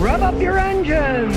Rev up your engines!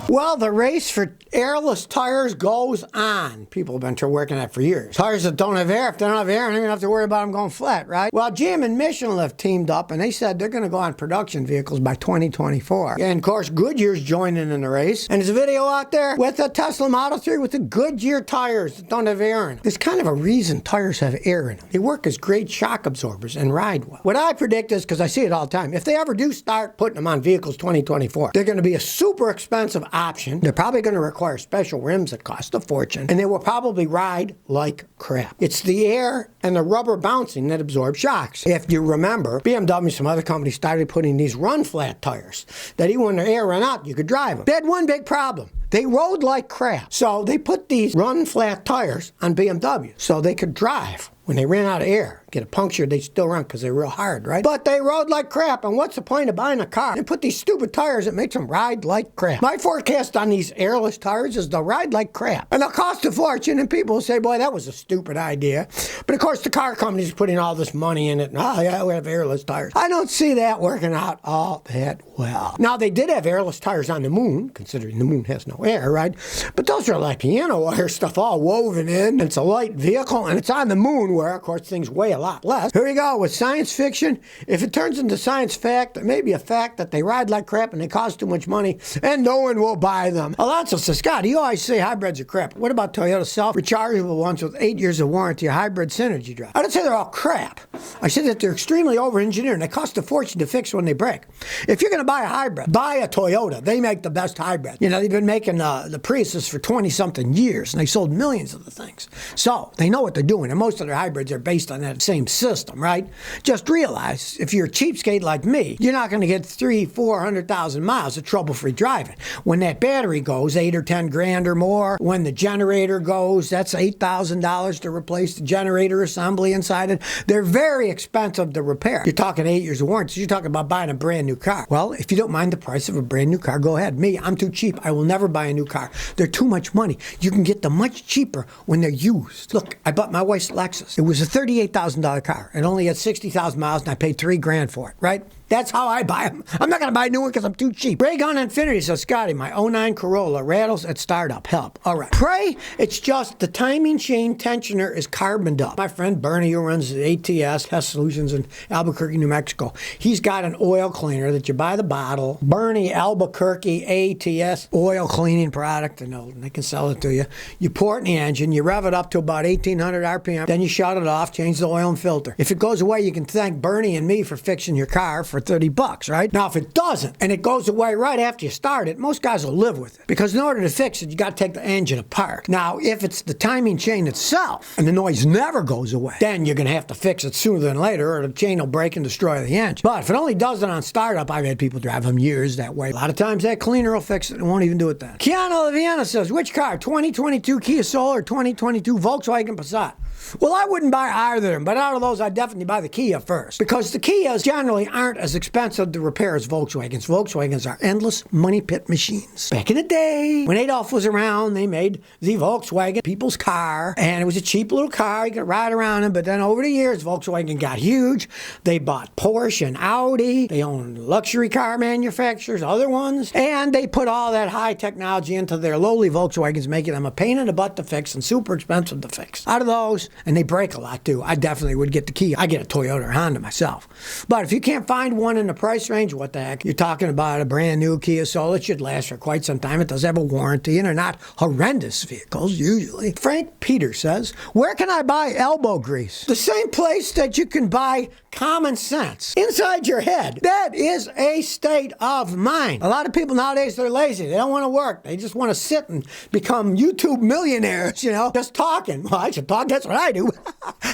Well, the race for airless tires goes on. People have been working at it for years. Tires that don't have air, if they don't have air, I don't even have to worry about them going flat, right? Well, GM and Michelin have teamed up, and they said they're going to go on production vehicles by 2024. And, of course, Goodyear's joining in the race. And there's a video out there with a Tesla Model 3 with the Goodyear tires that don't have air in them. There's kind of a reason tires have air in them. They work as great shock absorbers and ride well. What I predict is, because I see it all the time, if they ever do start putting them on vehicles 2024, they're going to be a super expensive option. They're probably going to require special rims that cost a fortune, and they will probably ride like crap. It's the air and the rubber bouncing that absorb shocks. If you remember, BMW and some other companies started putting these run-flat tires that even when the air ran out, you could drive them. They had one big problem. They rode like crap. So they put these run-flat tires on BMW so they could drive. When they ran out of air, get a puncture, they still run because they're real hard, right? But they rode like crap, and what's the point of buying a car and put these stupid tires that makes them ride like crap? My forecast on these airless tires is they'll ride like crap, and they'll cost a fortune, and people will say, boy, that was a stupid idea. But of course, the car company's putting all this money in it, and oh yeah, we have airless tires. I don't see that working out all that well. Now, they did have airless tires on the moon, considering the moon has no air, right? But those are like piano wire stuff all woven in. It's a light vehicle, and it's on the moon, where, of course, things weigh a lot less. Here we go with science fiction. If it turns into science fact, it may be a fact that they ride like crap and they cost too much money, and no one will buy them. Alonso says, Scott, you always say hybrids are crap. What about Toyota self-rechargeable ones with 8 years of warranty, a hybrid synergy drive? I don't say they're all crap. I said that they're extremely over-engineered and they cost a fortune to fix when they break. If you're going to buy a hybrid, buy a Toyota. They make the best hybrid. You know, they've been making the Priuses for 20-something years, and they sold millions of the things. So they know what they're doing, and most of their hybrids are based on that same system, right? Just realize, if you're a cheapskate like me, you're not going to get 300,000-400,000 miles of trouble-free driving. When that battery goes, 8 or 10 grand or more, when the generator goes, that's $8,000 to replace the generator assembly inside it. They're very expensive to repair. You're talking 8 years of warranty. You're talking about buying a brand new car. Well, if you don't mind the price of a brand new car, go ahead. Me, I'm too cheap. I will never buy a new car. They're too much money. You can get them much cheaper when they're used. Look, I bought my wife's Lexus. It was a $38,000 car. It only had 60,000 miles, and I paid $3 grand for it, right? That's how I buy them. I'm not going to buy a new one because I'm too cheap. Ray Gun Infinity says, Scotty, my '09 Corolla rattles at startup. Help. All right. Pray, it's just the timing chain tensioner is carboned up. My friend Bernie, who runs the ATS, Test Solutions in Albuquerque, New Mexico, he's got an oil cleaner that you buy the bottle. Bernie Albuquerque ATS oil cleaning product, and they can sell it to you. You pour it in the engine, you rev it up to about 1,800 RPM, then you shut it off, change the oil and filter. If it goes away, you can thank Bernie and me for fixing your car for $30, right? Now, if it doesn't, and it goes away right after you start it, most guys will live with it. Because in order to fix it, you got to take the engine apart. Now, if it's the timing chain itself, and the noise never goes away, then you're going to have to fix it sooner than later, or the chain will break and destroy the engine. But if it only does it on startup, I've had people drive them years that way. A lot of times that cleaner will fix it and won't even do it then. Keanu Laviana says, which car, 2022 Kia Soul or 2022 Volkswagen Passat? Well, I wouldn't buy either of them, but out of those, I'd definitely buy the Kia first. Because the Kias generally aren't as expensive to repair as Volkswagens. Volkswagens are endless money pit machines. Back in the day, when Adolf was around, they made the Volkswagen people's car, and it was a cheap little car. You could ride around in, but then over the years, Volkswagen got huge. They bought Porsche and Audi. They owned luxury car manufacturers, other ones, and they put all that high technology into their lowly Volkswagens, making them a pain in the butt to fix and super expensive to fix. Out of those, and they break a lot too, I definitely would get the Kia. I get a Toyota or Honda myself. But if you can't find one in the price range, what the heck? You're talking about a brand new Kia Soul. It should last for quite some time. It does have a warranty, and they're not horrendous vehicles, usually. Frank Peter says, where can I buy elbow grease? The same place that you can buy common sense. Inside your head. That is a state of mind. A lot of people nowadays, they're lazy. They don't want to work. They just want to sit and become YouTube millionaires, just talking. Well, I should talk. That's what I do.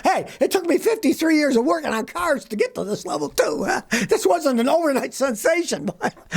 Hey, it took me 53 years of working on cars to get to this level too. This wasn't an overnight sensation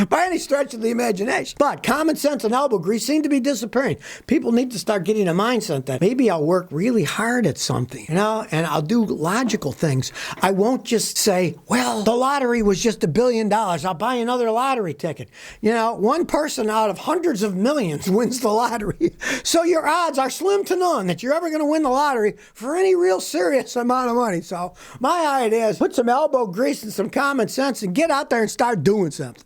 by any stretch of the imagination. But common sense and elbow grease seem to be disappearing. People need to start getting a mindset that maybe I'll work really hard at something, and I'll do logical things. I won't just just say, well, the lottery was just $1 billion. I'll buy another lottery ticket. You know, one person out of hundreds of millions wins the lottery. So your odds are slim to none that you're ever going to win the lottery for any real serious amount of money. So my idea is put some elbow grease and some common sense and get out there and start doing something.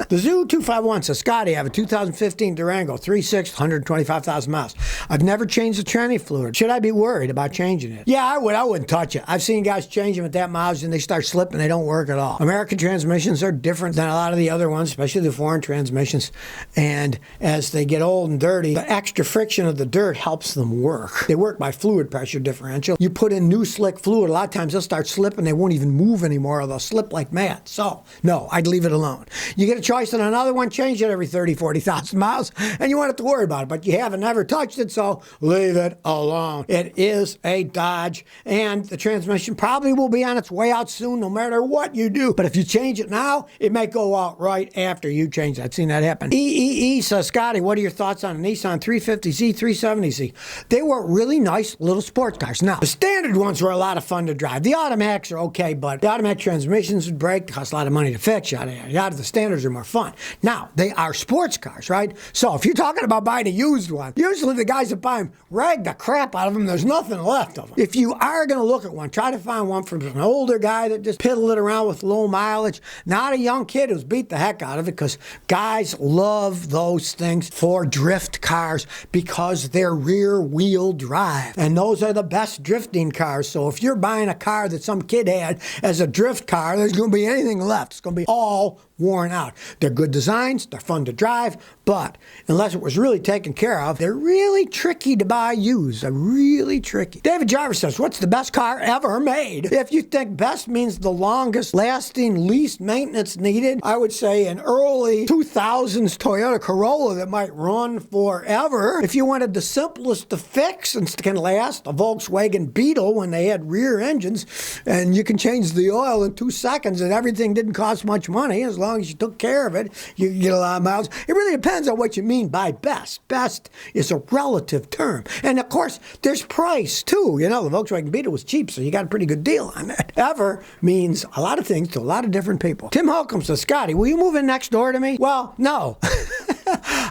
The Zoo 251 says, Scotty, I have a 2015 Durango, 3.6, 125,000 miles. I've never changed the tranny fluid. Should I be worried about changing it? Yeah, I would. I wouldn't touch it. I've seen guys change them at that mileage and they start slipping. They don't work at all. American transmissions are different than a lot of the other ones, especially the foreign transmissions. And as they get old and dirty, the extra friction of the dirt helps them work. They work by fluid pressure differential. You put in new slick fluid, a lot of times they'll start slipping. They won't even move anymore or they'll slip like mad. So, no, I'd leave it alone. You get a choice on another one, change it every 30, 40,000 miles, and you won't have to worry about it. But you haven't ever touched it, so leave it alone. It is a Dodge, and the transmission probably will be on its way out soon, no matter what you do. But if you change it now, it may go out right after you change it. I've seen that happen. EEE says, Scotty, what are your thoughts on a Nissan 350Z, 370Z? They were really nice little sports cars. Now, the standard ones were a lot of fun to drive. The automatics are okay, but the automatic transmissions would break, cost a lot of money to fix, yada, yada, yada. The standards are more fun. Now, they are sports cars, right? So if you're talking about buying a used one, usually the guys that buy them rag the crap out of them. There's nothing left of them. If you are going to look at one, try to find one from an older guy that just piddled it around with low mileage, not a young kid who's beat the heck out of it, because guys love those things for drift cars because they're rear-wheel drive. And those are the best drifting cars. So if you're buying a car that some kid had as a drift car, there's going to be anything left. It's going to be all worn out. They're good designs, they're fun to drive, but unless it was really taken care of, they're really tricky to buy used. They're really tricky. David Jarvis says, what's the best car ever made? If you think best means the longest lasting, least maintenance needed, I would say an early 2000s Toyota Corolla that might run forever. If you wanted the simplest to fix and can last, a Volkswagen Beetle when they had rear engines and you can change the oil in 2 seconds and everything didn't cost much money as long as you took care of it, you can get a lot of miles. It really depends on what you mean by best. Best is a relative term. And of course, there's price too. You know, the Volkswagen Beetle was cheap, so you got a pretty good deal on it. Ever means a lot of things to a lot of different people. Tim Holcomb says, Scotty, will you move in next door to me? Well, no.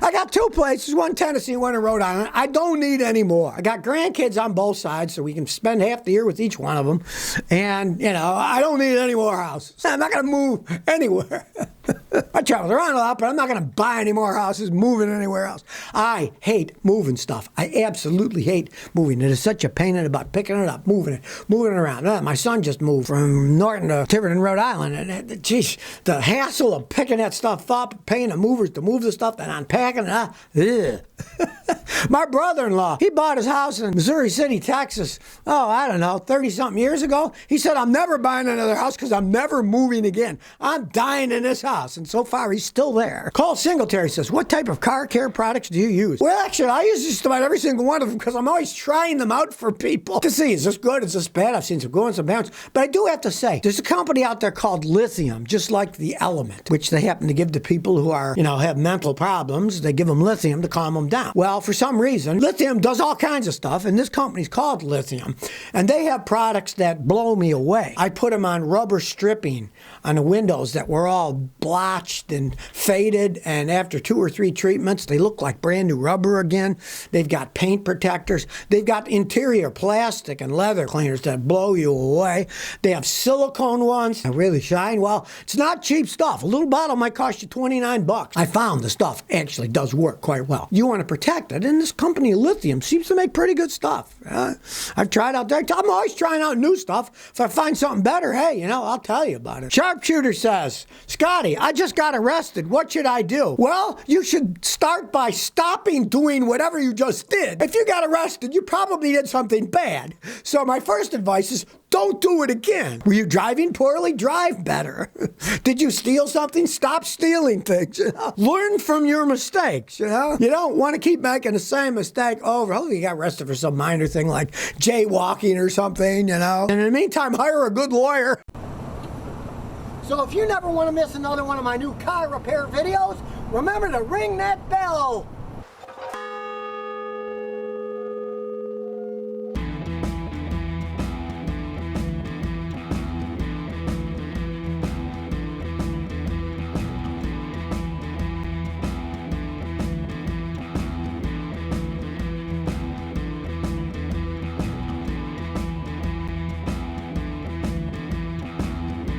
I got 2 places, one in Tennessee, one in Rhode Island. I don't need any more. I got grandkids on both sides, so we can spend half the year with each one of them. And, you know, I don't need any more houses. I'm not going to move anywhere. I travel around a lot, but I'm not going to buy any more houses, moving anywhere else. I hate moving stuff. I absolutely hate moving. It is such a pain in the butt, picking it up, moving it around. My son just moved from Norton to Tiverton, Rhode Island, and geez, the hassle of picking that stuff up, paying the movers to move the stuff, and unpacking it. My brother-in-law, he bought his house in Missouri City, Texas, I don't know, 30-something years ago. He said, I'm never buying another house because I'm never moving again. I'm dying in this house. And so far, he's still there. Cole Singletary says, what type of car care products do you use? Well, actually, I use just about every single one of them because I'm always trying them out for people to see, is this good, is this bad? I've seen some good ones, some bad ones. But I do have to say, there's a company out there called Lithium, just like the Element, which they happen to give to people who are, have mental problems. They give them lithium to calm them down. Well, for some reason, Lithium does all kinds of stuff, and this company's called Lithium. And they have products that blow me away. I put them on rubber stripping on the windows that were all blotched and faded, and after 2 or 3 treatments, they look like brand new rubber again. They've got paint protectors. They've got interior plastic and leather cleaners that blow you away. They have silicone ones that really shine. Well, it's not cheap stuff. A little bottle might cost you $29. I found the stuff actually does work quite well. You want to protect it, and this company, Lithium, seems to make pretty good stuff. I've tried out there. I'm always trying out new stuff. If I find something better, hey, I'll tell you about it. Sharpshooter says, Scotty, I just got arrested. What should I do? Well, you should start by stopping doing whatever you just did. If you got arrested, you probably did something bad. So my first advice is don't do it again. Were you driving poorly? Drive better. Did you steal something? Stop stealing things. Learn from your mistakes. You don't want to keep making the same mistake over. Oh, you got arrested for some minor thing like jaywalking or something, And in the meantime, hire a good lawyer. So if you never want to miss another one of my new car repair videos, remember to ring that bell.